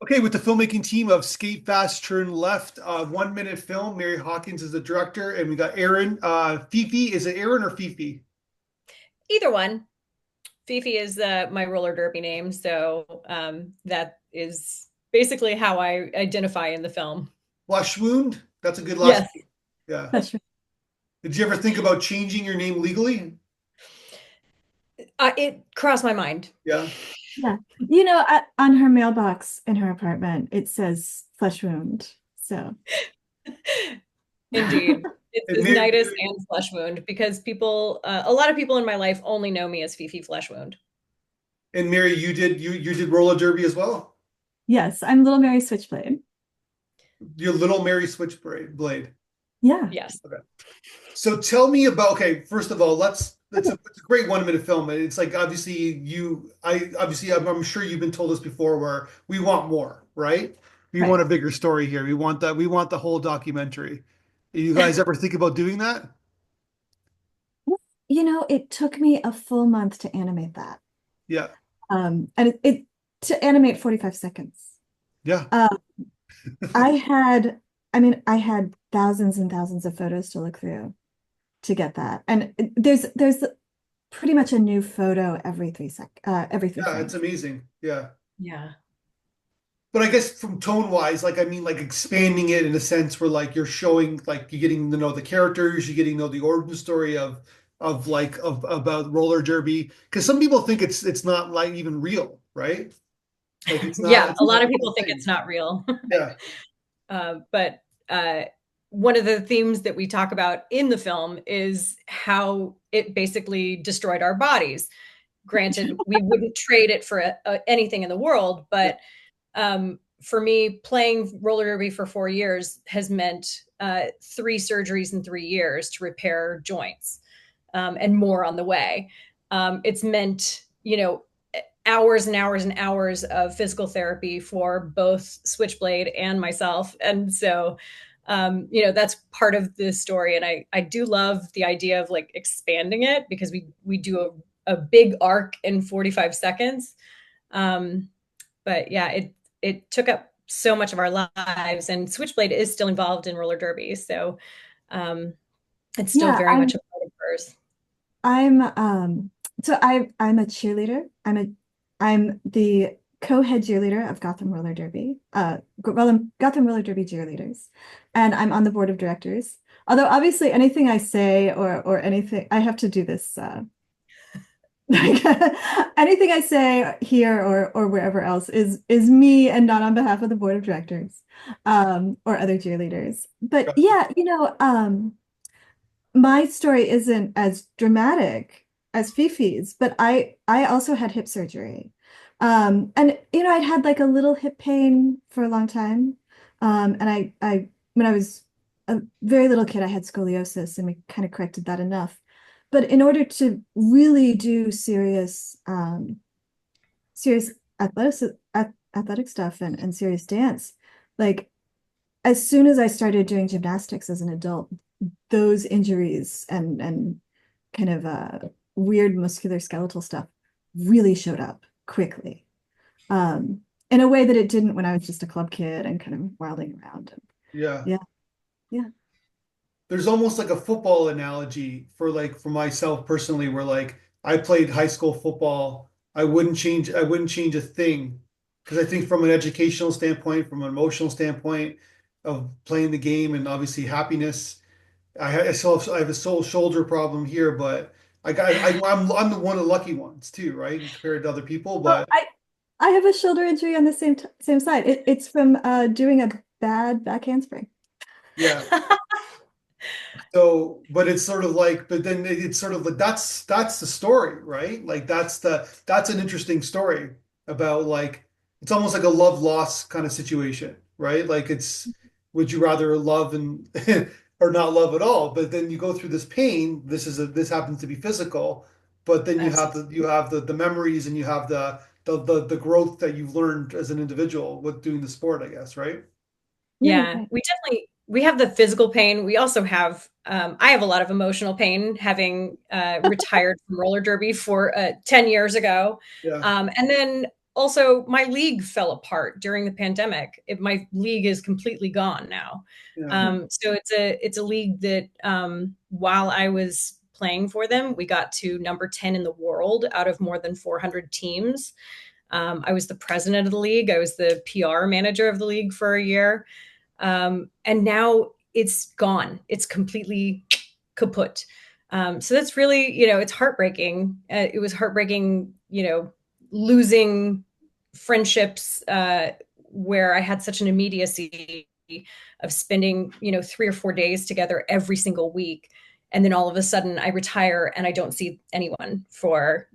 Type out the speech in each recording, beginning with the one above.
Okay, with the filmmaking team of Skate Fast, Turn Left, 1 minute film. Mary Hawkins is the director, and we got Erin. Fifi, is it Erin or Fifi? Either one. Fifi is my roller derby name, so that is basically how I identify in the film. Fleshwound? That's a good last Yes. name. Yeah. That's right. Did you ever think about changing your name legally? It crossed my mind. Yeah. Yeah. On her mailbox in her apartment, it says flesh wound. So, Indeed. It And says Mary, Knitis and Fleshwound because a lot of people in my life only know me as Fifi Fleshwound. and Mary, you did roller derby as well. yes, I'm Little Mary Switchblade. Your little Mary Switchblade. Blade. Yeah. Yes. Okay. So tell me about. Okay, first of all, let's. It's a, Okay. it's a great 1 minute film. It's like I'm sure you've been told this before where we want more, right? We want Right. a bigger story here. We want the whole documentary. You guys ever think about doing that? It took me a full month to animate that. Yeah. And it to animate 45 seconds. Yeah. Um, I had, I had thousands and thousands of photos to look through to get that. And there's pretty much a new photo every three Yeah, it's frames. amazing. Yeah. Yeah. But I guess from tone wise, like I mean, like expanding it in a sense where like you're showing like you're getting to know the characters, you're getting to know the origin story of about roller derby. Because some people think it's not like even real, right? Like Yeah, it's a not lot a of real people think thing. it's not real. Yeah. But one of the themes that we talk about in the film is how it basically destroyed our bodies. Granted, we wouldn't trade it for anything in the world, Yeah. but for me, playing roller derby for 4 years has meant 3 surgeries in 3 years to repair joints, and more on the way. It's meant, hours and hours and hours of physical therapy for both Switchblade and myself. And so, that's part of the story. And I do love the idea of like expanding it because we do a big arc in 45 seconds. Um, but yeah, it took up so much of our lives, and Switchblade is still involved in roller derby. So um, it's still Yeah, very much a part of hers. I'm I'm a cheerleader. I'm the co-head cheerleader of Gotham Roller Derby, Gotham Roller Derby cheerleaders, and I'm on the board of directors. Although obviously anything I say or anything I have to do this like anything I say here or wherever else is me and not on behalf of the board of directors or other cheerleaders. But yeah, my story isn't as dramatic as Fifi's, but I also had hip surgery. And I'd had like a little hip pain for a long time. And I when I was a very little kid, I had scoliosis and we kind of corrected that enough. But in order to really do serious athletic stuff and serious dance, like as soon as I started doing gymnastics as an adult, those injuries and kind of weird muscular skeletal stuff really showed up quickly, in a way that it didn't when I was just a club kid and kind of wilding around. Yeah. Yeah, yeah, There's almost like a football analogy for myself personally, where like I played high school football. I wouldn't change a thing because I think from an educational standpoint, from an emotional standpoint of playing the game and obviously happiness, I have a sole shoulder problem here, but I'm the one of the lucky ones too, right? Compared to other people, well, but I have a shoulder injury on the same side. It's from doing a bad back handspring. yeah. So, but it's sort of like, but then it's sort of like that's the story, right? Like that's an interesting story about like it's almost like a love loss kind of situation, right? Like it's would you rather love and or not love at all? But then you go through this pain. This happens to be physical, but then you have Absolutely. the memories and you have the growth that you've learned as an individual with doing the sport, I guess, right? Right, Yeah, right. we have the physical pain. We also have I have a lot of emotional pain having retired from roller derby for 10 years ago. Yeah. And then also my league fell apart during the pandemic. My league is completely gone now. Yeah. So it's a league that while I was playing for them, we got to number 10 in the world out of more than 400 teams. I was the president of the league. I was the PR manager of the league for a year. And now it's gone. It's completely kaput. So that's really, it's heartbreaking. It was heartbreaking, losing friendships where I had such an immediacy of spending, 3 or 4 days together every single week. And then all of a sudden I retire and I don't see anyone for,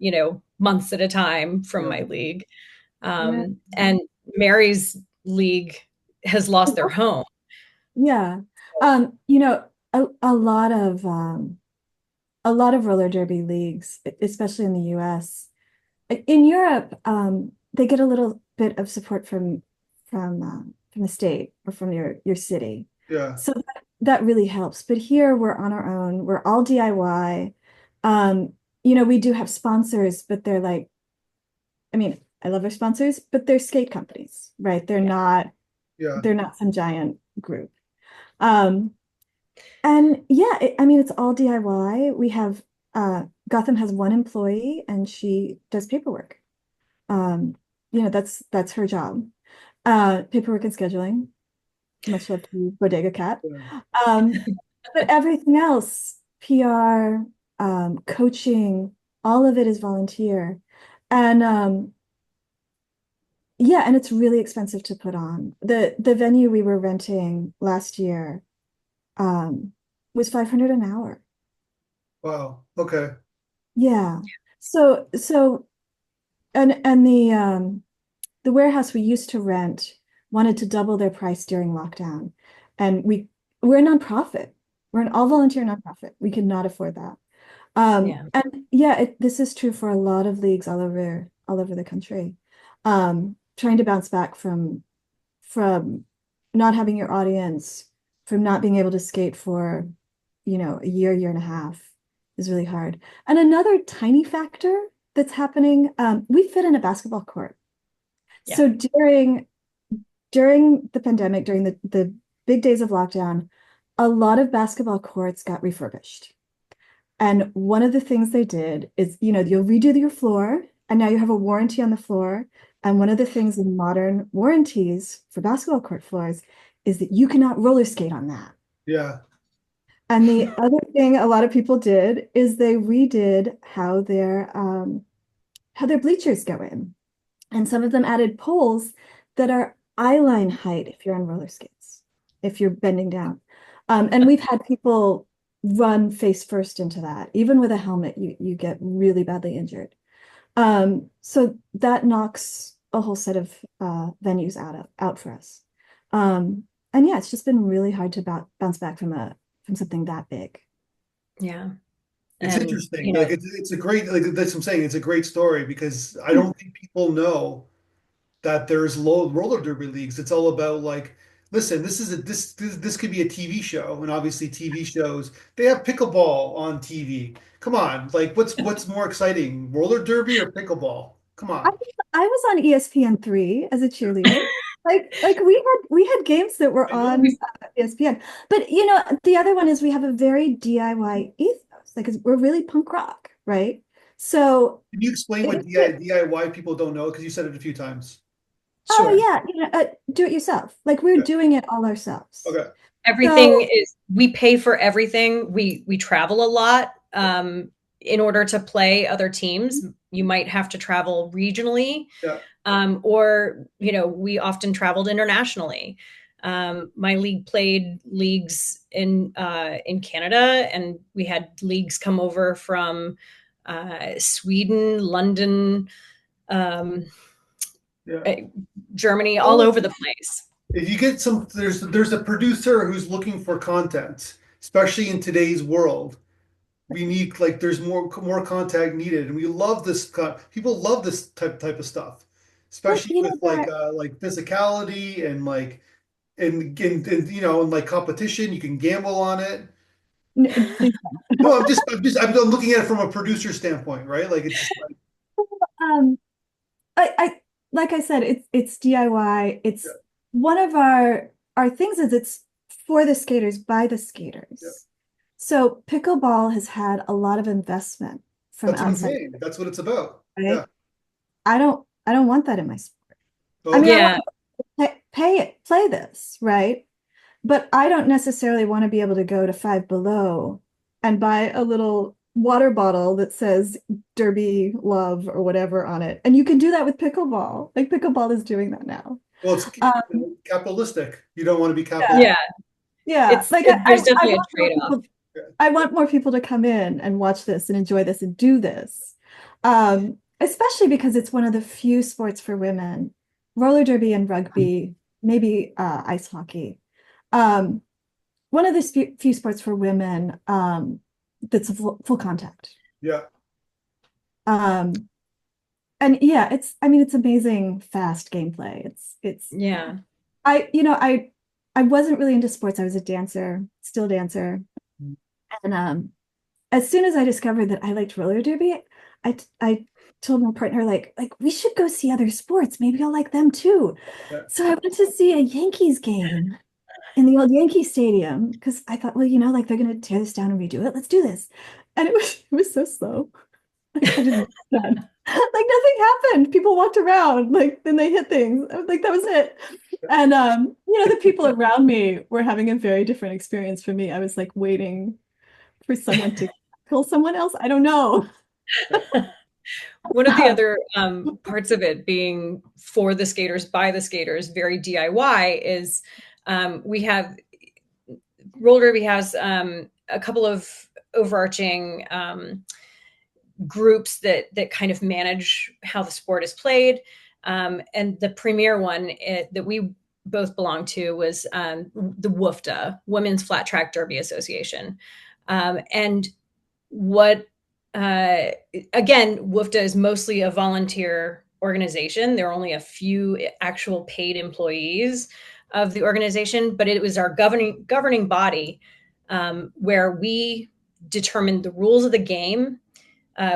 months at a time from my league. Yeah. And Mary's league has lost their home. Yeah. A lot of roller derby leagues, especially in the US. In Europe, they get a little bit of support from the state or from your city. Yeah. So that really helps. But here we're on our own. We're all DIY. We do have sponsors, but they're like, I mean, I love our sponsors, but they're skate companies, right? Yeah. They're not some giant group. Um, and yeah, I mean, it's all DIY. We have Gotham has one employee and she does paperwork. That's her job. Paperwork and scheduling. Much love to you, Bodega Cat. Yeah. Um, but everything else, PR, coaching, all of it is volunteer. And yeah, and it's really expensive to put on. The venue we were renting last year um, was 500 an hour. Wow. Okay. Yeah. So and the warehouse we used to rent wanted to double their price during lockdown. And we're a nonprofit. We're an all volunteer nonprofit. We could not afford that. Yeah. And yeah, this is true for a lot of leagues all over the country. Trying to bounce back from not having your audience, from not being able to skate for, a year and a half is really hard. And another tiny factor that's happening, we fit in a basketball court. Yeah. So during the pandemic, during the big days of lockdown, a lot of basketball courts got refurbished. And one of the things they did is, you'll redo your floor, and now you have a warranty on the floor. And one of the things in modern warranties for basketball court floors is that you cannot roller skate on that. Yeah. And the other thing a lot of people did is they redid how their bleachers go in. And some of them added poles that are eye line height if you're on roller skates, if you're bending down. And we've had people run face first into that. Even with a helmet, you get really badly injured. So that knocks a whole set of venues out for us. And yeah, it's just been really hard to bounce back from something that big. Yeah. It's And, interesting. Like it's a great, like that's what I'm saying. It's a great story because I don't think people know that there's low roller derby leagues. It's all about like, listen, this could be a TV show, and obviously TV shows they have pickleball on TV. Come on, like what's more exciting, roller derby or pickleball? Come I, on. I was on ESPN3 as a cheerleader. Like we had games that were I know. on ESPN. But the other one is we have a very DIY ethos. Like we're really punk rock, right? So Can you explain it what is good. DIY people don't know? Because you said it a few times. Oh sure. yeah, do it yourself. Like we're Yeah. doing it all ourselves. Okay. Everything So is, we pay for everything. We travel a lot. In order to play other teams, you might have to travel regionally, Yeah. or we often traveled internationally. My league played leagues in Canada, and we had leagues come over from Sweden, London, um, Yeah. eh, Germany, all Well, over the place. if you get some, there's a producer who's looking for content, especially in today's world. We need like there's more contact needed, and we love this. People love this type of stuff, well, especially with like physicality and like and like competition. You can gamble on it. please No, I'm looking at it from a producer standpoint, right? Like it's just like um I like I said, it's DIY. It's Yeah, one of our things is it's for the skaters by the yeah. skaters. So pickleball has had a lot of investment from That's what I'm outside, saying. That's what it's about. Yeah. right? I don't want that in my sport. I mean, I Okay. want Yeah. to pay it, play this, right? But I don't necessarily want to be able to go to Five Below and buy a little water bottle that says Derby Love or whatever on it. And you can do that with pickleball. Like pickleball is doing that now. Well, it's Um, capitalistic. You don't want to be capitalist. yeah, Yeah. yeah. Like There's I definitely a want more trade-off. people, I want more people to come in and watch this and enjoy this and do this. Especially because it's one of the few sports for women, roller derby and rugby, maybe ice hockey. Um, One of the few sports for women that's full contact. Yeah. Um, and yeah, I mean, it's amazing, fast gameplay. It's, Yeah. I wasn't really into sports. I was a dancer, still dancer. And as soon as I discovered that I liked roller derby, I told my partner, like, we should go see other sports. Maybe I'll like them too. Yeah. So I went to see a Yankees game in the old Yankee Stadium because I thought, well, like they're gonna tear this down and redo it. Let's do this. And it was so slow. Like, I didn't understand. Like nothing happened. People walked around, like then they hit things. I was like, that was it. And the people around me were having a very different experience from me. I was like waiting for someone to kill someone else. I don't know. One of the other parts of it being for the skaters, by the skaters, very DIY is we have roller derby has a couple of overarching groups that kind of manage how the sport is played. And the premier one that we both belong to was the WFDA, Women's Flat Track Derby Association. And what again, WFDA is mostly a volunteer organization. There are only a few actual paid employees of the organization, but it was our governing body where we determined the rules of the game.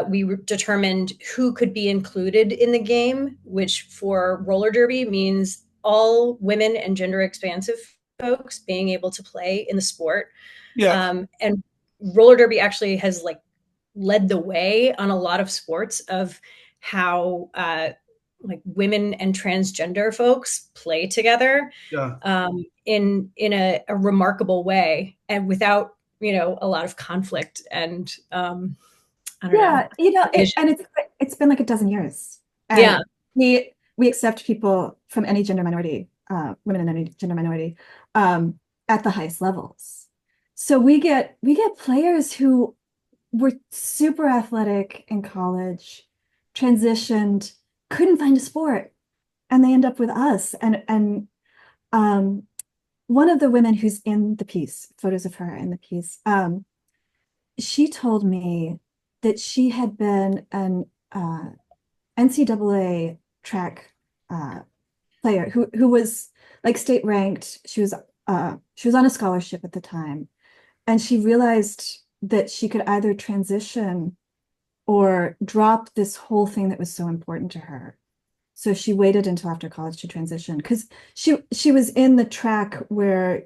We determined who could be included in the game, which for roller derby means all women and gender expansive folks being able to play in the sport. Yeah. And roller derby actually has like led the way on a lot of sports of how like women and transgender folks play together Yeah. in a remarkable way and without a lot of conflict and I don't know Yeah, division. and it's been like a dozen years, Yeah, and we accept people from any gender minority, women in any gender minority, at the highest levels. So we get players who were super athletic in college, transitioned, couldn't find a sport, and they end up with us. And um, one of the women who's in the piece, photos of her in the piece, she told me that she had been an NCAA track player who was like state ranked. She was on a scholarship at the time, and she realized that she could either transition or drop this whole thing that was so important to her. So she waited until after college to transition because she was in the track where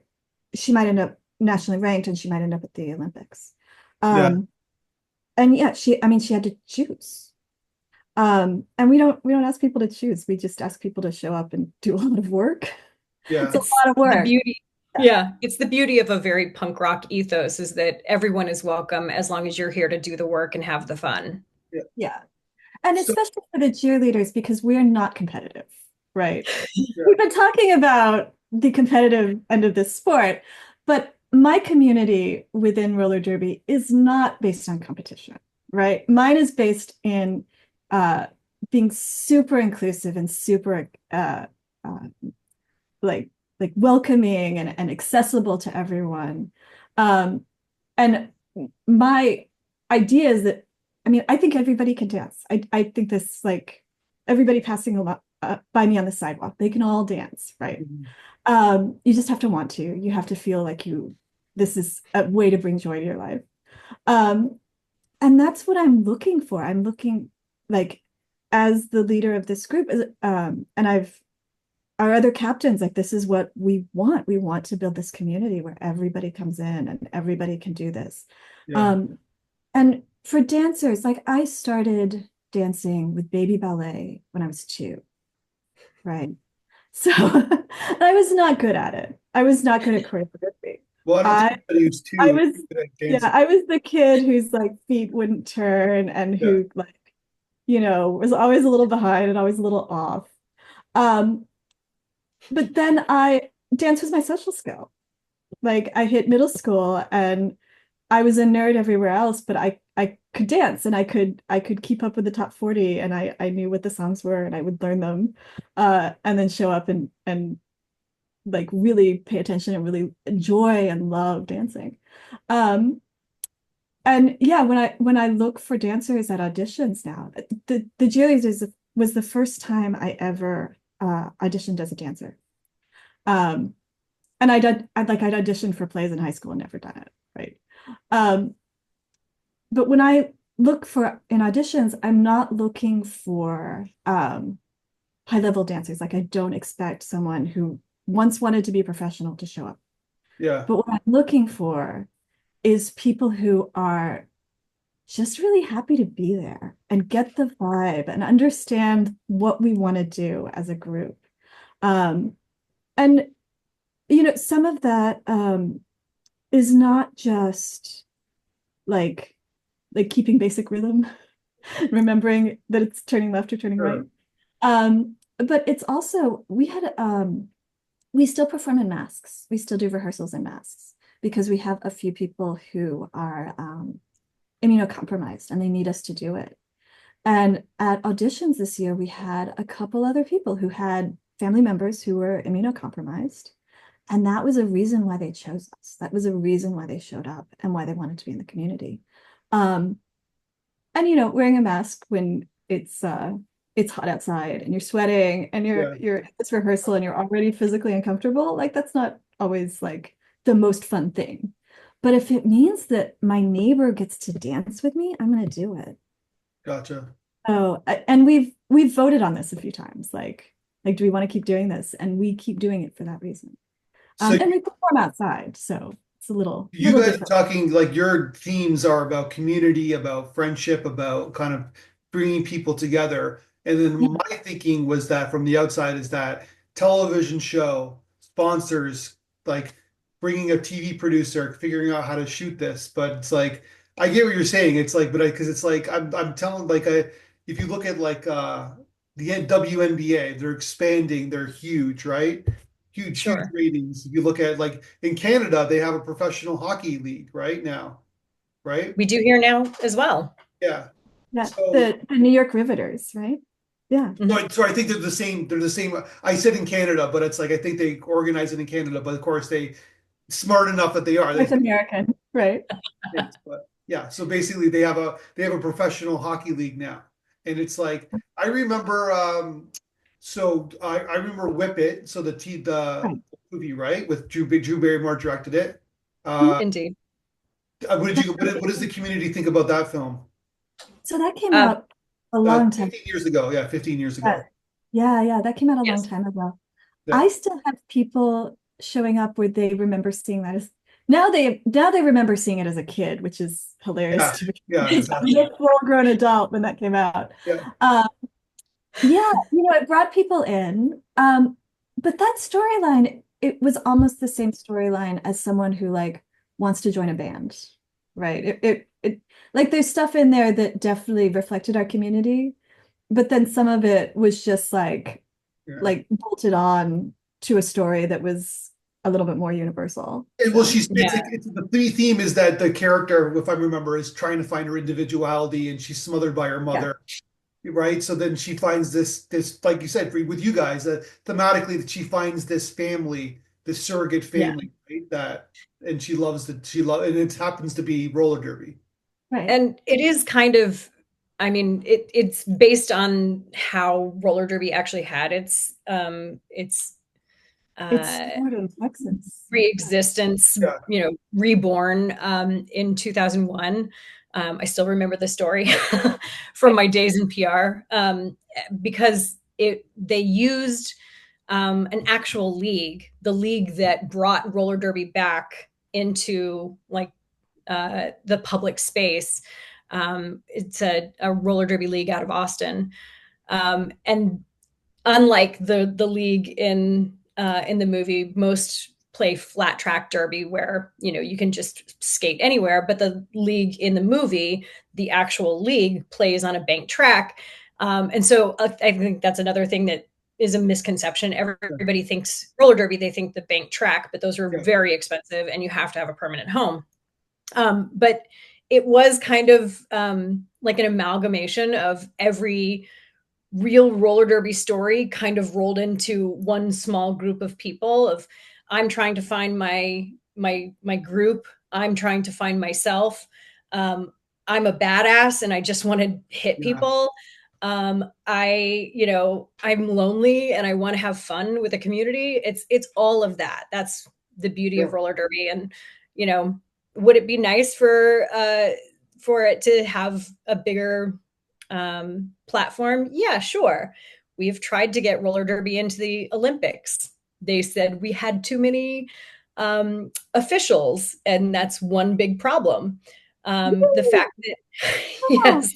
she might end up nationally ranked and she might end up at the Olympics. Yeah. Um, and yeah, I mean, she had to choose. And we don't ask people to choose. We just ask people to show up and do a lot of work. Yeah. It's a it's lot of the work. beauty. Yeah, it's the beauty of a very punk rock ethos is that everyone is welcome as long as you're here to do the work and have the fun. Yeah. Yeah. And So especially for the cheerleaders, because we're not competitive, right? yeah. We've been talking about the competitive end of this sport, but my community within roller derby is not based on competition, right? Mine is based in uh, being super inclusive and super uh, like welcoming and accessible to everyone. Um, and my idea is that, I mean, I think everybody can dance. I think this like everybody passing by me on the sidewalk, they can all dance, right? Mhm. You just have to want to. You have to feel like this is a way to bring joy to your life. Um, and that's what I'm looking for. I'm looking like as the leader of this group, and our other captains, like, this is what we want. We want to build this community where everybody comes in and everybody can do this. Yeah. And for dancers, like, I started dancing with baby ballet when I was 2, right? So I was not good at it. I was not good at choreography. Well, I don't think I anybody who's I too was good at yeah, dancing. I was the kid whose like feet wouldn't turn and Yeah. who like, was always a little behind and always a little off. Um, but then I dance was my social skill. Like, I hit middle school and I was a nerd everywhere else, but I could dance and I could keep up with the top 40 and I knew what the songs were and I would learn them and then show up and like really pay attention and really enjoy and love dancing. Um and yeah, when I look for dancers at auditions now, the cheerleaders was the first time I ever auditioned as a dancer. Um and I'd auditioned for plays in high school and never done it, right? Um but when I look for in auditions, I'm not looking for high level dancers. Like, I don't expect someone who once wanted to be a professional to show up. Yeah. But what I'm looking for is people who are just really happy to be there and get the vibe and understand what we want to do as a group. Um, and some of that is not just like keeping basic rhythm, remembering that it's turning left or turning right. Sure. But it's also we still perform in masks. We still do rehearsals in masks because we have a few people who are immunocompromised and they need us to do it. And at auditions this year, we had a couple other people who had family members who were immunocompromised. And that was a reason why they chose us. That was a reason why they showed up and why they wanted to be in the community. Um, and wearing a mask when it's hot outside and you're sweating and Yeah. you're at this rehearsal and you're already physically uncomfortable, like, that's not always like the most fun thing. But if it means that my neighbor gets to dance with me, I'm gonna do it. Gotcha. Oh, and we've voted on this a few times. Like, do we want to keep doing this? And we keep doing it for that reason. So And we perform outside, so it's a little you little guys are different. talking like your themes are about community, about friendship, about kind of bringing people together. And then Yeah, my thinking was that from the outside is that television show sponsors, like bringing a TV producer, figuring out how to shoot this. But it's like I get what you're saying. It's like, but because it's like I'm telling like if you look at like the WNBA, they're expanding, they're huge, right? Huge Sure. ratings. If you look at like in Canada, they have a professional hockey league right now, right? We do here now as well. Yeah. yeah. So, The New York Riveters, right? Yeah. Mhm. so I think they're the same. They're the same. I said in Canada, but it's like I think they organize it in Canada. But of course, they smart enough that they are. North American, right? But yeah. So basically, they have a professional hockey league now, and it's like I remember. So I remember Whip It. So the Right. movie, right, with Drew Barrymore directed it. Mhm. Indeed. What does the community think about that film? So that came Uh, out a long time. 15 years ago. Yeah, 15 years Yeah, ago. yeah, that came out a long yes, time ago. Yeah. I still have people showing up where they remember seeing that as now they remember seeing it as a kid, which is hilarious Yeah. to me. Yeah, I was exactly. a full-grown adult when that came out. Yeah. Um, yeah, it brought people in. But that storyline, it was almost the same storyline as someone who like wants to join a band, right? It like there's stuff in there that definitely reflected our community, but then some of it was just Yeah. like bolted on to a story that was a little bit more universal. And well, So yeah, it's the theme is that the character, if I remember, is trying to find her individuality and she's smothered by her yeah, mother, right? So then she finds this, like you said, with you guys, thematically that she finds this family, this surrogate yeah, family, right? And she loves and it happens to be roller derby. right. and it is kind of, I mean, it's based on how roller derby actually had its It's uh, stored in Texas. pre-existence, Yeah. reborn in 2001. I still remember the story from my days in PR, because they used an actual league, the league that brought roller derby back into like the public space. It's a roller derby league out of Austin, and unlike the league in the movie, most play flat track derby where you can just skate anywhere. But the league in the movie, the actual league, plays on a banked track, and so I think that's another thing that is a misconception. Everybody thinks roller derby, they think the banked track, but those are very expensive, and you have to have a permanent home. But it was kind of like an amalgamation of every real roller derby story kind of rolled into one small group of people. Of I'm trying to find my group, I'm trying to find myself, I'm a badass and I just want to hit people. I'm lonely and I want to have fun with a community. It's all of that. That's the beauty of roller derby. And would it be nice for it to have a bigger platform? Yeah, sure. We've tried to get roller derby into the Olympics. They said we had too many officials, and that's one big problem. The fact that yes,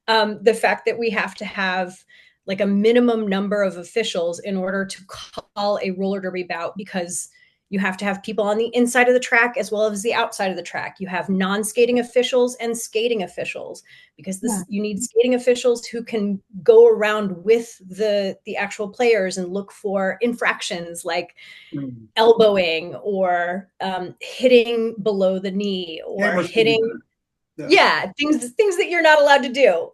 the fact that we have to have like a minimum number of officials in order to call a roller derby bout, because you have to have people on the inside of the track as well as the outside of the track. You have non-skating officials and skating officials, because you need skating officials who can go around with the actual players and look for infractions like elbowing or hitting below the knee or hitting things that you're not allowed to do,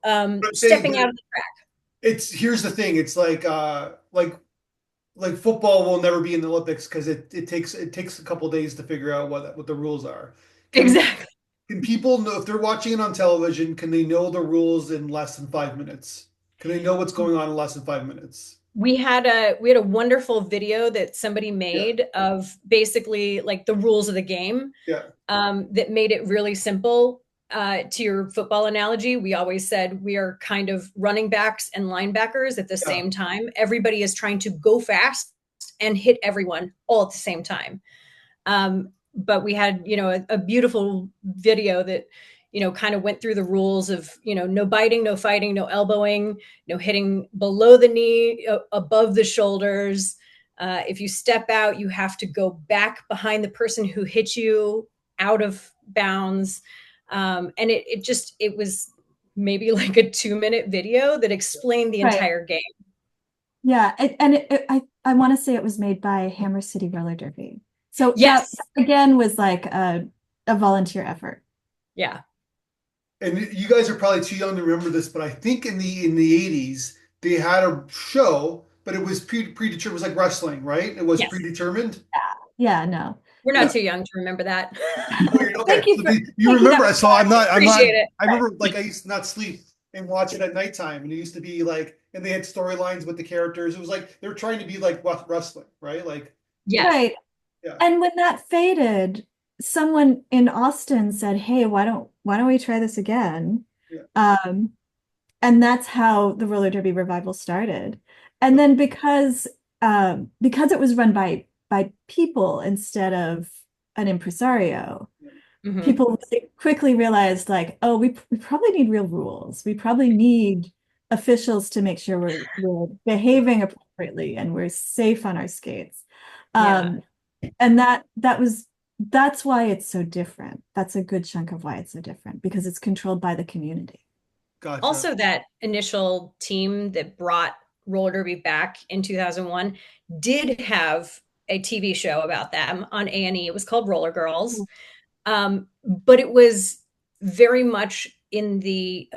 stepping out of the track. Here's the thing. It's like football will never be in the Olympics because it takes a couple days to figure out what the rules are. Exactly. Can people know if they're watching it on television? Can they know the rules in less than 5 minutes? Can they know what's going on in less than 5 minutes? We had a wonderful video that somebody made of basically like the rules of the game. That made it really simple. To your football analogy, we always said we are kind of running backs and linebackers at the same time. Everybody is trying to go fast and hit everyone all at the same time. But we had, a beautiful video that, kind of went through the rules of, no biting, no fighting, no elbowing, no hitting below the knee, above the shoulders. If you step out, you have to go back behind the person who hit you out of bounds. And it was maybe like a 2-minute video that explained the entire game. Yeah. I want to say it was made by Hammer City Roller Derby. So yes, that again was like a volunteer effort. Yeah. And you guys are probably too young to remember this, but I think in the 80s they had a show, but it was predetermined. It was like wrestling, right? It was predetermined. Yeah, no. We're not too young to remember that. Okay. Thank you. You remember? So I'm not. It. I remember, like, I used to not sleep and watch it at nighttime, and it used to be like, and they had storylines with the characters. It was like they were trying to be like wrestling, right? Like, right. Yeah. And when that faded, someone in Austin said, "Hey, why don't we try this again?" And that's how the roller derby revival started. And then because it was run by people instead of an impresario, people quickly realized like, oh, we probably need real rules. We probably need officials to make sure we're behaving appropriately and we're safe on our skates. And that's why it's so different. That's a good chunk of why it's so different, because it's controlled by the community. Gotcha. Also, that initial team that brought roller derby back in 2001 did have a TV show about them on A&E. It was called Roller Girls. But it was very much in the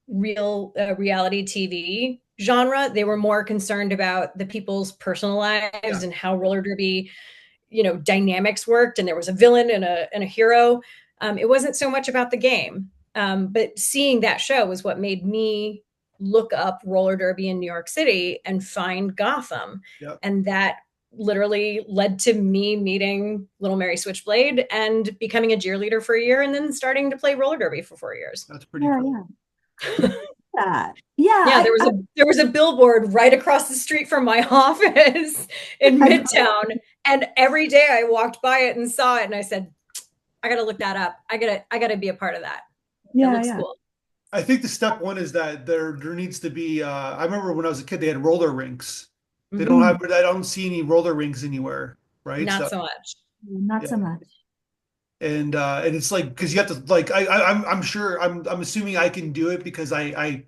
reality TV genre. They were more concerned about the people's personal lives and how roller derby, dynamics worked. And there was a villain and a hero. It wasn't so much about the game. But seeing that show was what made me look up roller derby in New York City and find Gotham. And that literally led to me meeting little Mary Switchblade and becoming a cheerleader for a year and then starting to play roller derby for 4 years. That's pretty cool. That. Yeah, Yeah, there was a billboard right across the street from my office in Midtown, and every day I walked by it and saw it, and I said, "I got to look that up. I got to be a part of that. That looks cool." I think the step one is that there needs to be. I remember when I was a kid, they had roller rinks. They don't have. I don't see any roller rinks anywhere, right? Not so much. Not so much. And it's like because you have to like I'm sure I'm assuming I can do it because I'm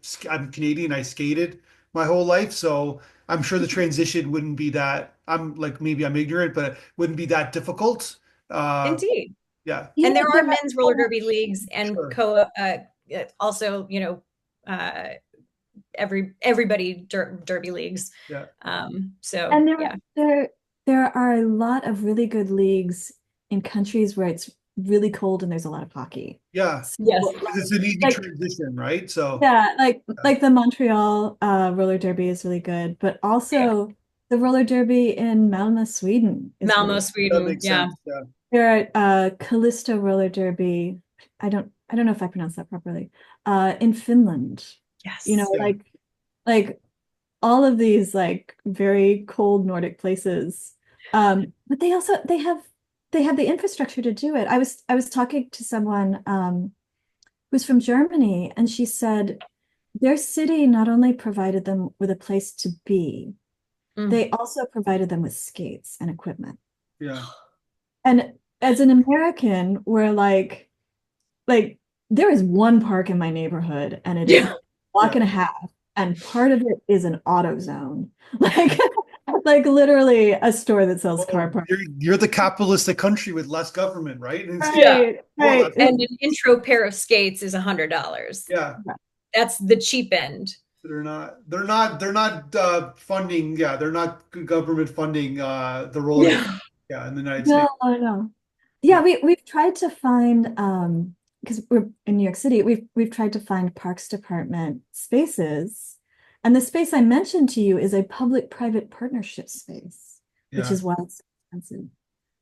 Canadian. I skated my whole life, so I'm sure the transition wouldn't be that. I'm like maybe I'm ignorant, but it wouldn't be that difficult. Indeed. Yeah. And there are men's roller derby leagues and Sure. also, you know, everybody derby leagues. Yeah. So and yeah. there are a lot of really good leagues in countries where it's really cold and there's a lot of hockey. Yeah. So, Yes. It's an easy transition, right? So yeah, like the Montreal roller derby is really good, but also the roller derby in Malmö, Sweden is Malmö, really Sweden. that makes Yeah. sense. Yeah. There are Callisto roller derby. I don't know if I pronounced that properly. In Finland. Yes. You know, like all of these like very cold Nordic places. But they have the infrastructure to do it. I was talking to someone who's from Germany, and she said their city not only provided them with a place to be, they also provided them with skates and equipment. Yeah. And as an American, we're like there is one park in my neighborhood, and it is a block and a half, and part of it is an auto zone. Like literally a store that sells car parts. You're the capitalistic country with less government, right? Right. And an intro pair of skates is $100. Yeah. That's the cheap end. They're not funding. Yeah, they're not government funding the role. Yeah, in the United States. No. Yeah, we've tried to find because we're in New York City, we've tried to find Parks Department spaces. And the space I mentioned to you is a public-private partnership space, which is why it's expensive.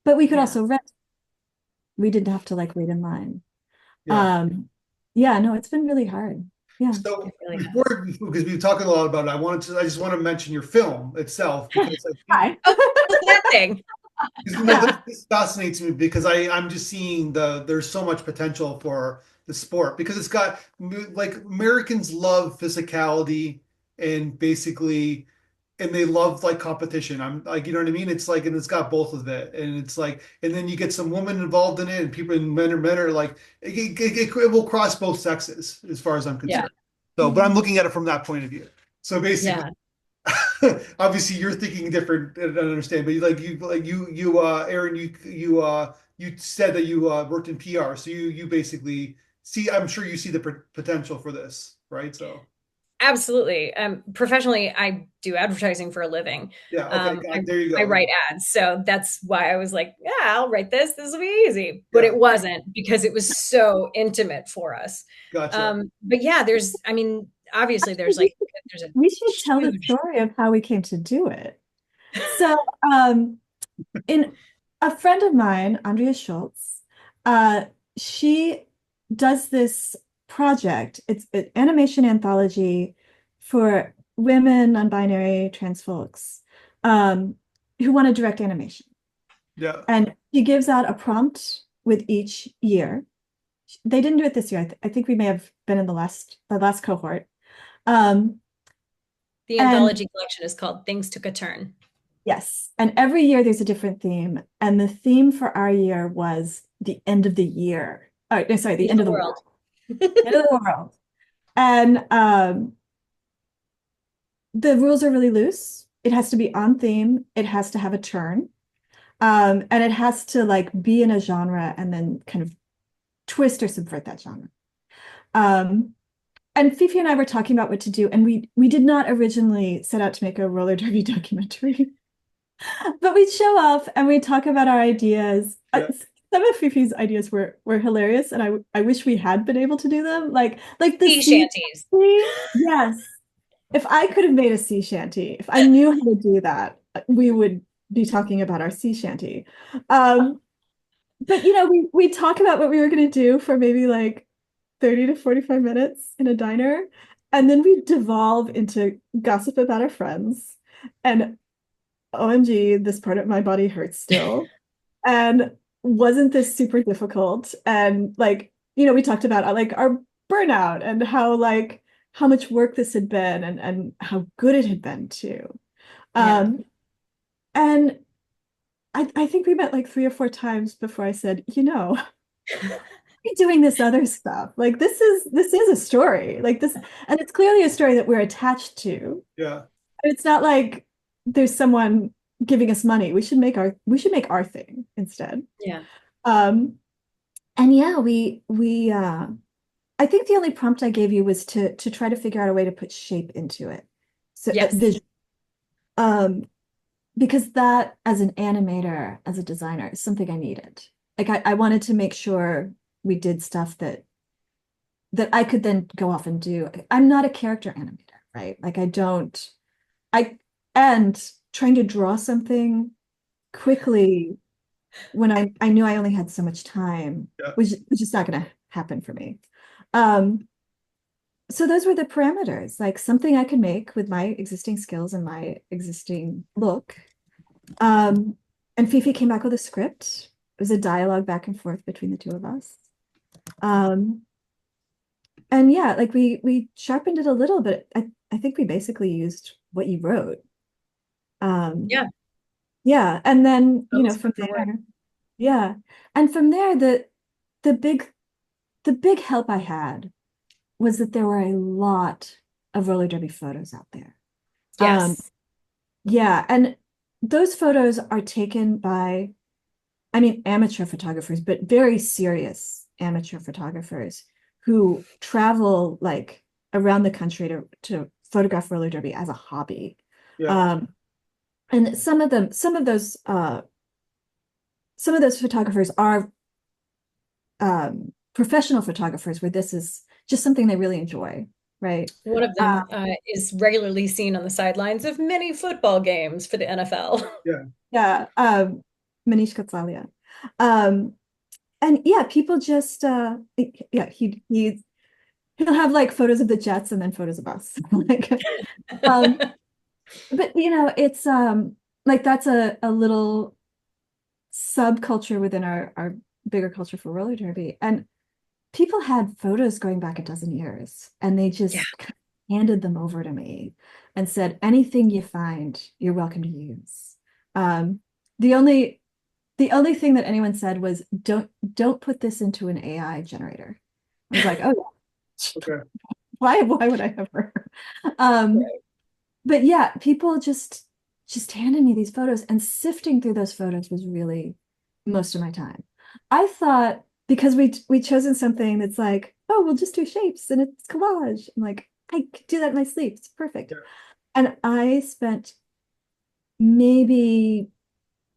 But we could also rent. We didn't have to like wait in line. No, it's been really hard. Yeah. So before, because we've talked a lot about it, I just want to mention your film itself because that thing. This fascinates me because I'm just seeing there's so much potential for the sport because it's got like Americans love physicality and basically and they love like competition. I'm like, you know what I mean? It's like, and it's got both of it. And it's like, and then you get some women involved in it and people and men are like, it will cross both sexes as far as I'm concerned. So, but I'm looking at it from that point of view. So basically, obviously you're thinking different. I don't understand, but Erin, you said that you worked in PR. So you basically see, I'm sure you see the potential for this, right? So. Absolutely. Professionally, I do advertising for a living. Yeah. Okay. There you go. I write ads. So that's why I was like, yeah, I'll write this. This will be easy. But it wasn't because it was so intimate for us. Gotcha. But yeah, obviously there's a we should tell the story of how we came to do it. So in a friend of mine, Andrea Schultz, she does this project. It's an animation anthology for women, non-binary, trans folks who want to direct animation. Yeah. And she gives out a prompt with each year. They didn't do it this year. I think we may have been in the last cohort. The anthology collection is called Things Took a Turn. Yes. And every year there's a different theme. And the theme for our year was the end of the year. Oh, no, sorry, the end of the world. End of the world. And the rules are really loose. It has to be on theme. It has to have a turn. And it has to like be in a genre and then kind of twist or subvert that genre. And Fifi and I were talking about what to do, and we did not originally set out to make a roller derby documentary. But we'd show up and we'd talk about our ideas. Some of Fifi's ideas were hilarious, and I wish we had been able to do them. Like the sea shanties. Yes. If I could have made a sea shanty, if I knew how to do that, we would be talking about our sea shanty. But we talk about what we were going to do for maybe like 30 to 45 minutes in a diner, and then we devolve into gossip about our friends. And OMG, this part of my body hurts still. And wasn't this super difficult? And like, we talked about like our burnout and how much work this had been and how good it had been too. Yeah. And I think we met like 3 or 4 times before I said, you're doing this other stuff. Like this is a story. Like this, and it's clearly a story that we're attached to. Yeah. It's not like there's someone giving us money. We should make our thing instead. Yeah. And yeah, we I think the only prompt I gave you was to try to figure out a way to put shape into it. So Yes. um because that as an animator, as a designer, is something I needed. Like I wanted to make sure we did stuff that I could then go off and do. I'm not a character animator, right? Like I and trying to draw something quickly when I knew I only had so much time Yeah. was just not gonna happen for me. Um, so those were the parameters, like something I could make with my existing skills and my existing look. Um, and Fifi came back with a script. It was a dialogue back and forth between the two of us. Um, and yeah, like we sharpened it a little bit. I think we basically used what you wrote. Um, Yeah. yeah, and then That was from for work. there, yeah, and from there the big the big help I had was that there were a lot of roller derby photos out there. Um, Yes. yeah, and those photos are taken by, I mean, amateur photographers, but very serious amateur photographers who travel like around the country to photograph roller derby as a hobby. Yeah. Um, and some of those photographers are professional photographers where this is just something they really enjoy, right? One of Uh, them is regularly seen on the sidelines of many football games for the NFL. Yeah. yeah, Manish Katsalia. Um, and yeah, people just yeah, he'll have like photos of the Jets and then photos of us. Like um, but it's like that's a little subculture within our bigger culture for roller derby. And people had photos going back a dozen years and they Yeah. just handed them over to me and said, anything you find, you're welcome to use. Um, the only thing that anyone said was don't put this into an AI generator. I was like, oh, Okay. why would I ever? Um, Right. but yeah, people just handed me these photos, and sifting through those photos was really most of my time. I thought because we chosen something that's like, oh, we'll just do shapes and it's collage. I'm like, I could do that in my sleep. It's perfect. Yeah. And I spent maybe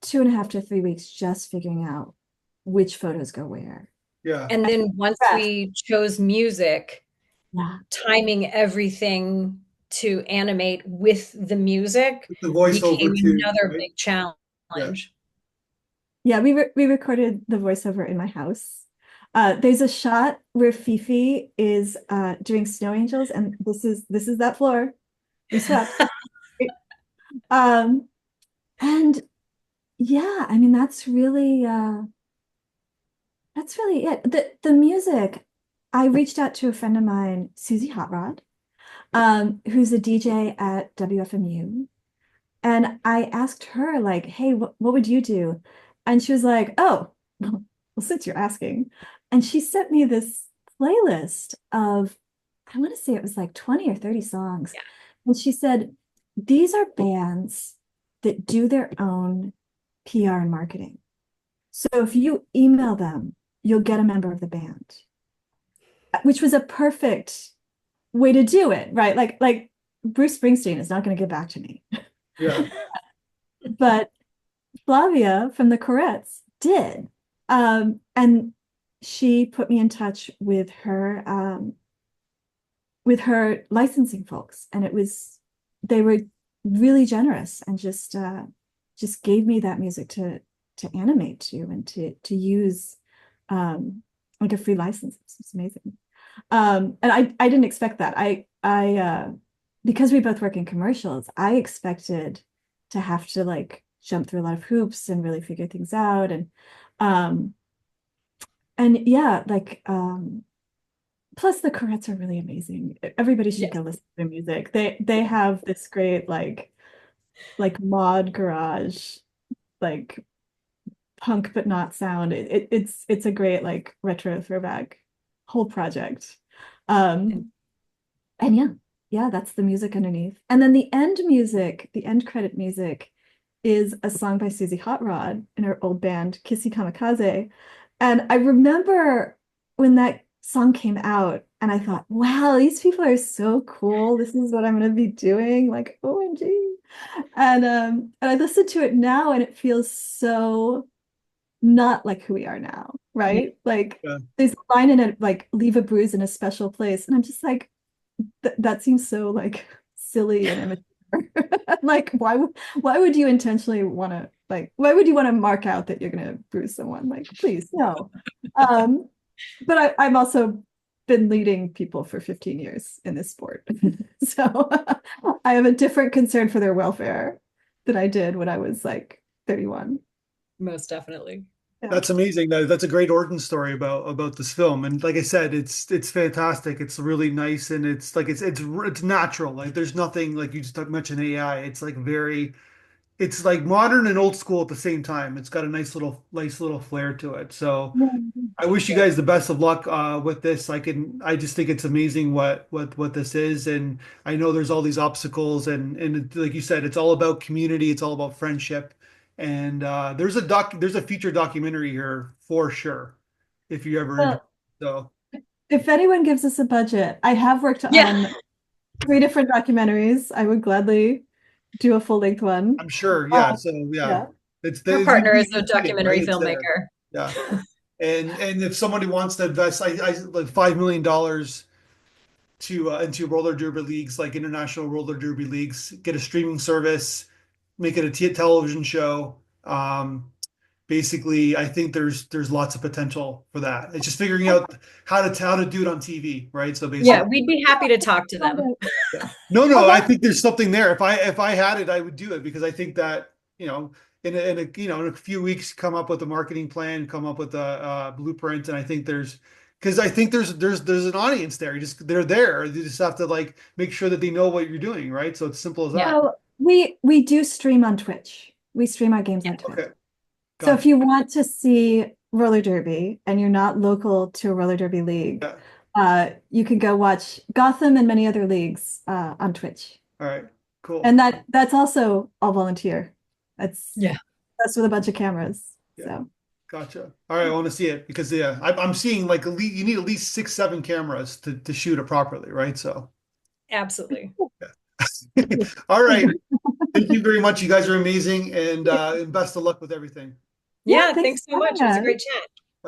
2.5 to 3 weeks just figuring out which photos go where. Yeah. And then once Yes. we chose music, Yeah. timing everything to animate with the music The became voiceover too, another right? big Yeah. challenge. Yeah, we recorded the voiceover in my house. There's a shot where Fifi is doing snow angels, and this is that floor. We swept. Um, and yeah, I mean that's really it. The music, I reached out to a friend of mine, Susie Hot Rod, who's a DJ at WFMU. And I asked her, like, hey, what would you do? And she was like, oh, well, since you're asking. And she sent me this playlist of, I want to say it was like 20 or 30 songs. Yeah. And she said, these are bands that do their own PR and marketing. So if you email them, you'll get a member of the band, which was a perfect way to do it, right? Like Bruce Springsteen is not going to get back to me. Yeah. But Flavia from the Corettes did. And she put me in touch with her licensing folks. And they were really generous and just just gave me that music to animate to and to use like a free license. It's amazing. And I didn't expect that. I because we both work in commercials, I expected to have to like jump through a lot of hoops and really figure things out. Um and yeah, like plus the Corettes are really amazing. Everybody should Yes. go listen to their music. They have this great like mod garage, like punk but not sound. It's a great like retro throwback whole project. Um and yeah, that's the music underneath. And then the end music, the end credit music is a song by Susie Hot Rod in her old band Kissy Kamikaze. And I remember when that song came out and I thought, wow, these people are so cool. This is what I'm gonna be doing. Like, OMG. And I listen to it now and it feels so not like who we are now, right? Like Yeah. there's a line in it like leave a bruise in a special place. And I'm just like, that seems so like silly and immature. Like why would you intentionally want to like why would you want to mark out that you're gonna bruise someone? Like, please, no. Um, but I'm also been leading people for 15 years in this sport. So I have a different concern for their welfare than I did when I was like 31. Most definitely. Yeah. That's amazing. That's a great origin story about this film. And like I said, it's fantastic. It's really nice, and it's like it's natural. Like there's nothing like you just mentioned AI. It's like it's like modern and old school at the same time. It's got a nice little flair to it. So I wish you Yeah. guys the best of luck with this. I just think it's amazing what this is, and I know there's all these obstacles, like you said, it's all about community, it's all about friendship, and there's a feature documentary here for sure if you're ever interested. Well, So if anyone gives us a budget, I have worked Yeah. on 3 different documentaries. I would gladly do a full-length one. I'm sure, yeah. Um, So yeah, yeah. Our you partner is a see it, right? documentary It's there. filmmaker. Yeah, and if somebody wants to invest, I like $5 million to into roller derby leagues, like international roller derby leagues, get a streaming service, make it a television show. Basically, I think there's lots of potential for that. It's just figuring out how to do it on TV, right? So Yeah, basically, we'd be happy to talk to them. yeah. No, Well, no, I that's think there's something there. If I had it, I would do it because I think that, in a few weeks, come up with a marketing plan, come up with a blueprint, and I think because I think there's an audience there. They're there. You just have to like make sure that they know what you're doing, right? So it's simple as Yeah. that. so we do stream on Twitch. We stream our games Yeah. on Twitch. Okay, So if gotcha. you want to see roller derby and you're not local to a roller derby league, Yeah. you can go watch Gotham and many other leagues on Twitch. All right. Cool. And that's also all volunteer. That's Yeah. that's with a bunch of cameras. Yeah. So Gotcha. All right, I want to see it because yeah, I'm seeing like you need at least 6, 7 cameras to shoot it properly, right? So, Absolutely. yeah. All right. Thank you very much. You guys are amazing, and best of luck with everything. yeah, Yeah, thanks thanks so for much. having It was a us. great chat.